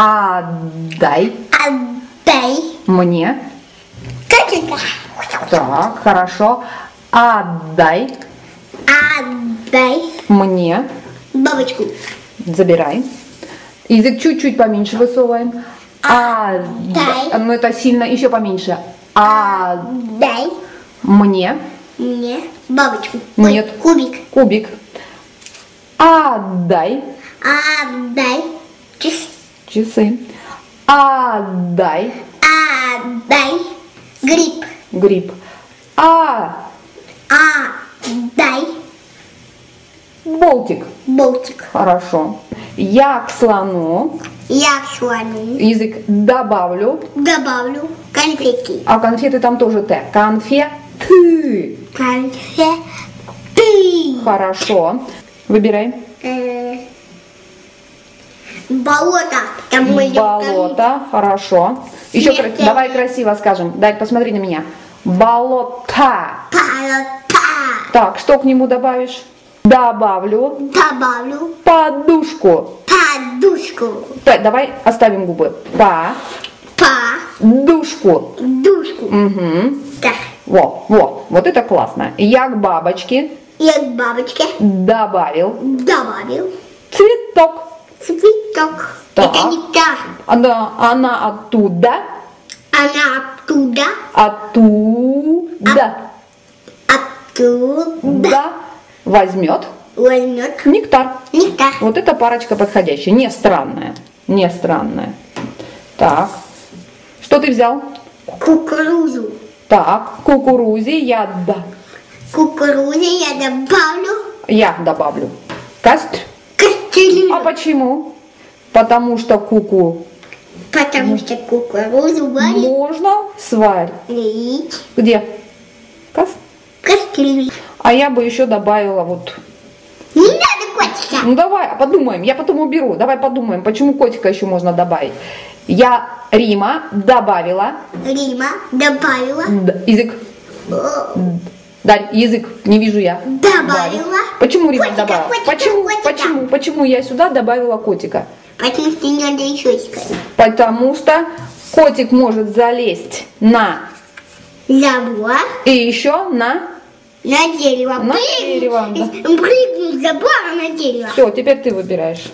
Отдай. Отдай. Мне. Котика. Так, хорошо. Отдай. Отдай. Мне. Бабочку. Забирай. Язык чуть-чуть поменьше высовываем. Отдай. Ну это сильно, еще поменьше. Отдай. Мне. Мне. Бабочку. Нет. Ой, кубик. Кубик. Отдай. Отдай. Часы. Отдай. Отдай. Гриб. Гриб. Отдай. Болтик. Болтик. Хорошо. Я к слону. Я к слону. Язык добавлю. Добавлю конфетки. А конфеты там тоже Т. Конфеты. Конфеты. Хорошо. Выбирай. Болото. Там Болото. Хорошо. Еще Нет, давай красиво скажем. Дай, посмотри на меня. Болото. Болото. Так, что к нему добавишь? Добавлю. Добавлю Подушку. подушку. Давай оставим губы. Подушку. Подушку. Угу. Так. Вот это классно. Я к бабочке Я к бабочке добавил цветок. цветок. Так. Это нектар. Она оттуда. Она оттуда. Оттуда. Оттуда Возьмет возьмет нектар. нектар. Вот эта парочка подходящая. Не странная. Не странная. Так. Что ты взял? Кукурузу. Так, кукурузе я Кукурузе я добавлю. Кастрюлю. кастрюлю. А почему? Потому что Потому что кукурузу варить можно сварить. Где? кастрюлю. А я бы еще добавила вот. Не надо котика. Ну давай, подумаем. Я потом уберу. Давай подумаем, почему котика еще можно добавить. Рима добавила. Язык. Дарь, язык. Не вижу я. Добавила. Почему Рима Котика, добавила? котика. Почему я сюда добавила котика? Потому что не надо еще искать. Потому что котик может залезть на Забор. и еще на дерево. дерево. Да. Прыгнуть с забора на дерево. Все, теперь ты выбираешь.